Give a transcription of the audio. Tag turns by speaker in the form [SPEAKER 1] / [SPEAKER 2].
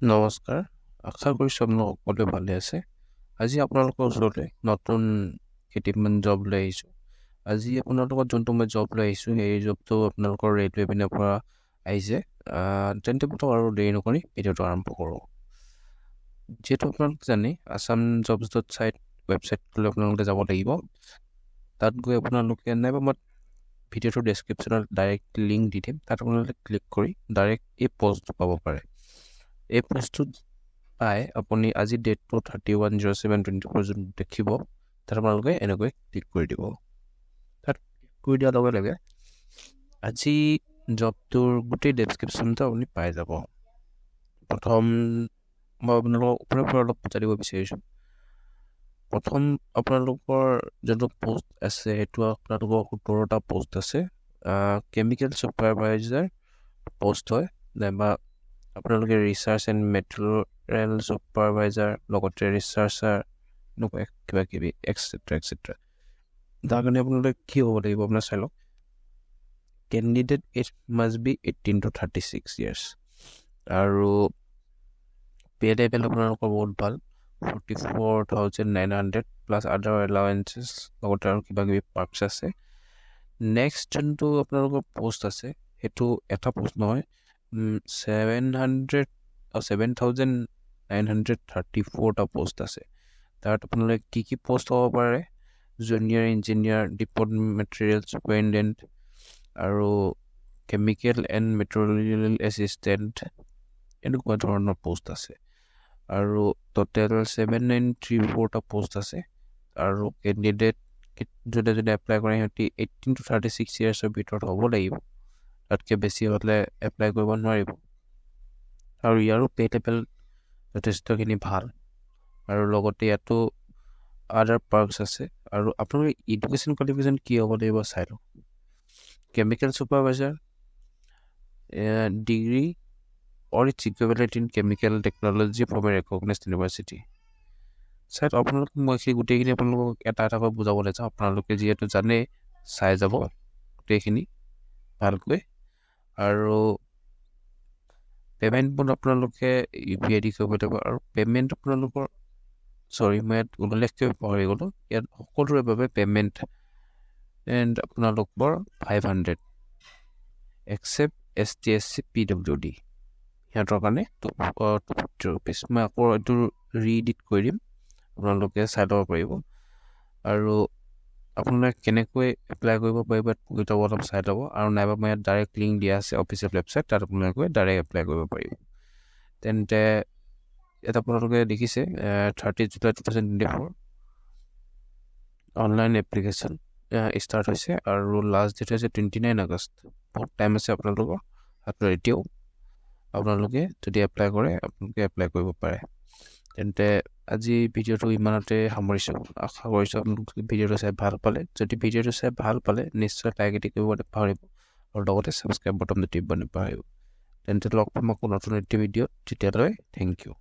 [SPEAKER 1] নমস্কাৰ, আশা কৰিছোঁ আপোনালোক সকলোৱে ভালে আছে। আজি আপোনালোকৰ ওচৰতে নতুন কেইটামান জব লৈ আহিছোঁ। আজি আপোনালোকৰ যোনটো মই জব লৈ আহিছোঁ, সেই জবটো আপোনালোকৰ ৰেলৱে পিনৰ পৰা আহিছে। তেন্তে বোলো আৰু দেৰি নকৰি ভিডিঅ'টো আৰম্ভ কৰোঁ। যিহেতু আপোনালোকে জানে, আছাম জবছ ডট চাইট ৱেবছাইটলৈ আপোনালোকে যাব লাগিব। তাত গৈ আপোনালোকে নাইবা মই ভিডিঅ'টোৰ ডেছক্ৰিপশ্যনত ডাইৰেক্ট লিংক দি দিম। তাত আপোনালোকে ক্লিক কৰি ডাইৰেক্ট এই পষ্টটো পাব পাৰে। এই পষ্টটোত পাই আপুনি আজি ডেটটো 31/07/24 যোন দেখিব, তাত আপোনালোকে এনেকৈ ক্লিক কৰি দিব। তাত ক্লিক কৰি দিয়াৰ লগে লগে আজি জবটোৰ গোটেই ডেছক্ৰিপশ্যনটো আপুনি পাই যাব। প্ৰথম মই আপোনালোকক ওপৰৰ পৰা অলপ বুজাই দিব বিচাৰিছোঁ। প্ৰথম আপোনালোকৰ যোনটো পষ্ট আছে, সেইটো আপোনালোকৰ 17টা পষ্ট আছে। কেমিকেল ছুপাৰভাইজাৰ পষ্ট হয়, নাইবা আপোনালোকে ৰিচাৰ্চ এণ্ড মেটেৰিয়েল ছুপাৰভাইজাৰ, লগতে ৰিচাৰ্চাৰ, এনেকুৱা কিবা কিবি এক্সেট্ৰা এক্সেট্ৰা। তাৰ কাৰণে আপোনালোকে কি হ'ব লাগিব আপোনাৰ চাই লওক। Candidate age must be 18 to 36 years। আৰু পে লেভেল আপোনালোকৰ বহুত ভাল, 44,900 প্লাছ আদাৰ এলাৱেঞ্চেছ, লগতে আৰু কিবা কিবি পাৰ্কছ আছে। নেক্সট যোনটো আপোনালোকৰ পষ্ট আছে, সেইটো এটা পষ্ট নহয়, 7,934টা পষ্ট আছে। তাত আপোনালোকে কি কি পষ্ট হ'ব পাৰে? জুনিয়ৰ ইঞ্জিনিয়াৰ, ডিপ'ট মেটেৰিয়েল ছুপাৰিনটেণ্ডেণ্ট, আৰু কেমিকেল এণ্ড মেটেৰিয়েল এছিষ্টেণ্ট, এনেকুৱা ধৰণৰ পষ্ট আছে। আৰু টোটেল 7,934টা পষ্ট আছে। আৰু কেণ্ডিডেট যোনে যোনে এপ্লাই কৰে, সিহঁতি 18 to 36 yearsৰ ভিতৰত হ'ব লাগিব। তাতকৈ বেছি হ'লে এপ্লাই কৰিব নোৱাৰিব। আৰু ইয়াৰো পে লেভেল যথেষ্টখিনি ভাল। আৰু লগতে ইয়াতো আদাৰ পাৰ্কছ আছে। আৰু আপোনালোকৰ এডুকেশ্যন কোৱালিফিকেশ্যন কি হ'ব লাগিব চাই লওক। Chemical supervisor, degree or its equivalent in chemical technology from a recognized university। চাই আপোনালোকে মই সেই গোটেইখিনি আপোনালোকক এটা এটাকৈ বুজাবলৈ যাওঁ। আপোনালোকে যিহেতু জানে, চাই যাব গোটেইখিনি ভালকৈ। আৰু পে'মেণ্টবোৰ আপোনালোকে UPI দি কৰিব লাগিব। আৰু পে'মেণ্ট আপোনালোকৰ মই ইয়াত উল্লেখ কৰিব পাহৰি গ'লোঁ, ইয়াত সকলোৰে বাবে পে'মেণ্ট এণ্ড আপোনালোকৰ 500 এক্সেপ্ট ST SC PWD সিহঁতৰ কাৰণে 250 rupees। মই আকৌ এইটো ৰিএডিট কৰি দিম, আপোনালোকে চাই ল'ব পাৰিব। আৰু আপোনালোকে কেনেকৈ এপ্লাই কৰিব পাৰিব সেইটো অলপ চাই ল'ব। আৰু নাইবা মই ইয়াত ডাইৰেক্ট লিংক দিয়া আছে অফিচিয়েল ৱেবছাইট, তাত আপোনালোকে ডাইৰেক্ট এপ্লাই কৰিব পাৰিব। তেন্তে ইয়াত আপোনালোকে দেখিছে 30 July 2024 অনলাইন এপ্লিকেশ্যন ষ্টাৰ্ট হৈছে, আৰু লাষ্ট ডেট হৈছে 29 আগষ্ট। বহুত টাইম আছে আপোনালোকৰ হাতত এতিয়াও। আপোনালোকে যদি এপ্লাই কৰে, আপোনালোকে এপ্লাই কৰিব পাৰে। তেন্তে আজি ভিডিঅ'টো ইমানতে সামৰিছোঁ। আশা কৰিছোঁ আপোনালোকে ভিডিঅ'টো চাই ভাল পালে। যদি ভিডিঅ'টো চাই ভাল পালে, নিশ্চয় লাইক এটি কৰিব নাপাহৰিব, আৰু লগতে ছাবস্ক্ৰাইব বটনটো টিপিব নাপাহৰিব। তেন্তে লগ পাম আকৌ নতুন এটি ভিডিঅ'ত। তেতিয়ালৈ থেংক ইউ।